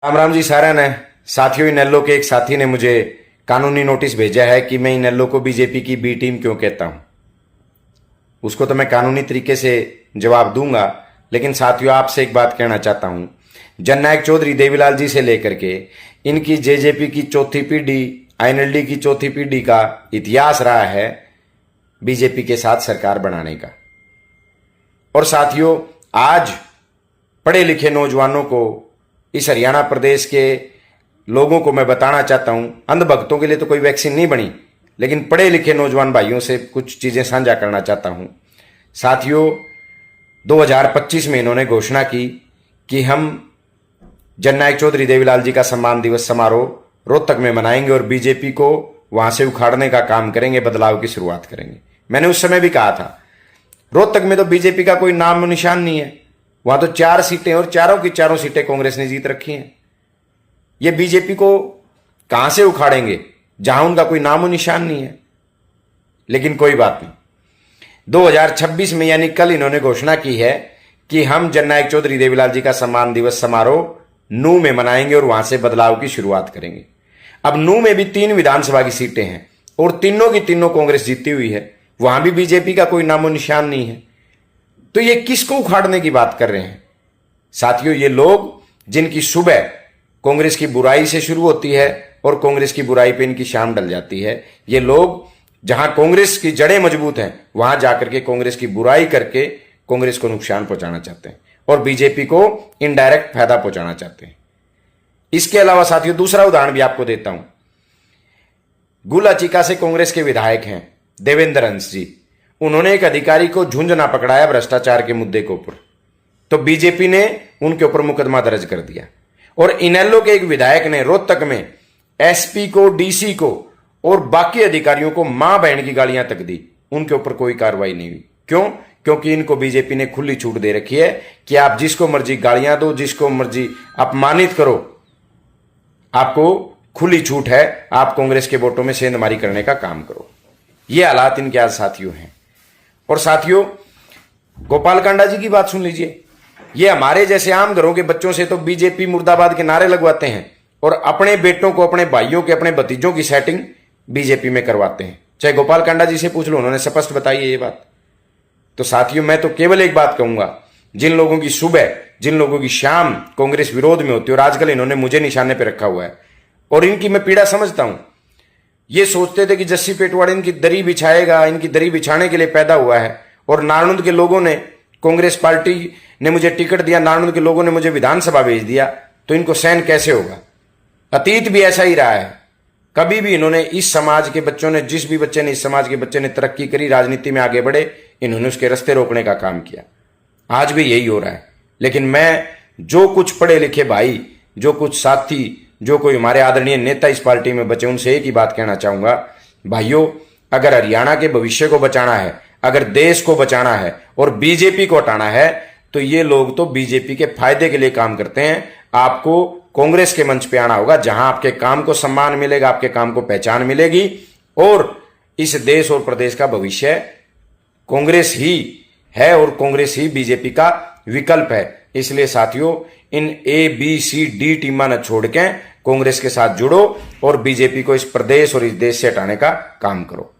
राम राम जी सारा ने साथियों, इनेलो के एक साथी ने मुझे कानूनी नोटिस भेजा है कि मैं इनेलो को बीजेपी की बी टीम क्यों कहता हूं। उसको तो मैं कानूनी तरीके से जवाब दूंगा, लेकिन साथियों आपसे एक बात कहना चाहता हूं। जननायक चौधरी देवीलाल जी से लेकर के इनकी जेजेपी की चौथी पीढ़ी, आईएनएलडी की चौथी पीढ़ी का इतिहास रहा है बीजेपी के साथ सरकार बनाने का। और साथियों, आज पढ़े लिखे नौजवानों को, इस हरियाणा प्रदेश के लोगों को मैं बताना चाहता हूं, अंधभक्तों के लिए तो कोई वैक्सीन नहीं बनी, लेकिन पढ़े लिखे नौजवान भाइयों से कुछ चीजें साझा करना चाहता हूं। साथियों, 2025 में इन्होंने घोषणा की कि हम जननायक चौधरी देवीलाल जी का सम्मान दिवस समारोह रोहतक में मनाएंगे और बीजेपी को वहां से उखाड़ने का काम करेंगे, बदलाव की शुरुआत करेंगे। मैंने उस समय भी कहा था, रोहतक में तो बीजेपी का कोई नाम निशान नहीं है, वहां तो 4 सीटें और चारों की चारों सीटें कांग्रेस ने जीत रखी हैं। ये बीजेपी को कहां से उखाड़ेंगे जहां उनका कोई नामो निशान नहीं है। लेकिन कोई बात नहीं, 2026 में यानी कल इन्होंने घोषणा की है कि हम जननायक चौधरी देवीलाल जी का सम्मान दिवस समारोह नूंह में मनाएंगे और वहां से बदलाव की शुरुआत करेंगे। अब नूंह में भी 3 विधानसभा की सीटें हैं और तीनों की तीनों कांग्रेस जीती हुई है, वहां भी बीजेपी का कोई नामो निशान नहीं है। तो ये किसको उखाड़ने की बात कर रहे हैं? साथियों, ये लोग जिनकी सुबह कांग्रेस की बुराई से शुरू होती है और कांग्रेस की बुराई पे इनकी शाम ढल जाती है, ये लोग जहां कांग्रेस की जड़ें मजबूत हैं वहां जाकर के कांग्रेस की बुराई करके कांग्रेस को नुकसान पहुंचाना चाहते हैं और बीजेपी को इनडायरेक्ट फायदा पहुंचाना चाहते हैं। इसके अलावा साथियों, दूसरा उदाहरण भी आपको देता हूं। गुलाचिका से कांग्रेस के विधायक हैं देवेंद्र अंश जी, उन्होंने एक अधिकारी को झुंझुना पकड़ाया भ्रष्टाचार के मुद्दे के ऊपर, तो बीजेपी ने उनके ऊपर मुकदमा दर्ज कर दिया। और इनेलो के एक विधायक ने रोहतक में एसपी को, डीसी को और बाकी अधिकारियों को मां बहन की गालियां तक दी, उनके ऊपर कोई कार्रवाई नहीं हुई। क्यों? क्योंकि इनको बीजेपी ने खुली छूट दे रखी है कि आप जिसको मर्जी गालियां दो, जिसको मर्जी अपमानित करो, आपको खुली छूट है, आप कांग्रेस के वोटों में सेंधमारी करने का काम करो। ये हालात इनके आज साथियों हैं। और साथियों, गोपाल कांडा जी की बात सुन लीजिए। ये हमारे जैसे आम घरों के बच्चों से तो बीजेपी मुर्दाबाद के नारे लगवाते हैं और अपने बेटों को, अपने भाइयों के, अपने भतीजों की सेटिंग बीजेपी में करवाते हैं। चाहे गोपाल कांडा जी से पूछ लो, उन्होंने स्पष्ट बताई है ये बात। तो साथियों, मैं तो केवल एक बात कहूंगा, जिन लोगों की सुबह, जिन लोगों की शाम कांग्रेस विरोध में होती है, और आजकल इन्होंने मुझे निशाने पर रखा हुआ है और इनकी मैं पीड़ा समझता हूं। ये सोचते थे कि जस्सी पेटवाड़ इनकी दरी बिछाएगा, इनकी दरी बिछाने के लिए पैदा हुआ है, और नारनौंद के लोगों ने, कांग्रेस पार्टी ने मुझे टिकट दिया, नारनौंद के लोगों ने मुझे विधानसभा भेज दिया, तो इनको सहन कैसे होगा? अतीत भी ऐसा ही रहा है। कभी भी इन्होंने, इस समाज के बच्चों ने, जिस भी बच्चे ने, इस समाज के बच्चे ने तरक्की करी, राजनीति में आगे बढ़े, इन्होंने उसके रास्ते रोकने का काम किया। आज भी यही हो रहा है। लेकिन मैं, जो कुछ पढ़े लिखे भाई, जो कुछ साथी, जो कोई हमारे आदरणीय नेता इस पार्टी में बचे, उनसे एक ही बात कहना चाहूंगा, भाइयों, अगर हरियाणा के भविष्य को बचाना है, अगर देश को बचाना है और बीजेपी को हटाना है, तो ये लोग तो बीजेपी के फायदे के लिए काम करते हैं। आपको कांग्रेस के मंच पे आना होगा, जहां आपके काम को सम्मान मिलेगा, आपके काम को पहचान मिलेगी, और इस देश और प्रदेश का भविष्य कांग्रेस ही है और कांग्रेस ही बीजेपी का विकल्प है। इसलिए साथियों, इन ABCD टीमां न छोड़ के कांग्रेस के साथ जुड़ो और बीजेपी को इस प्रदेश और इस देश से हटाने का काम करो।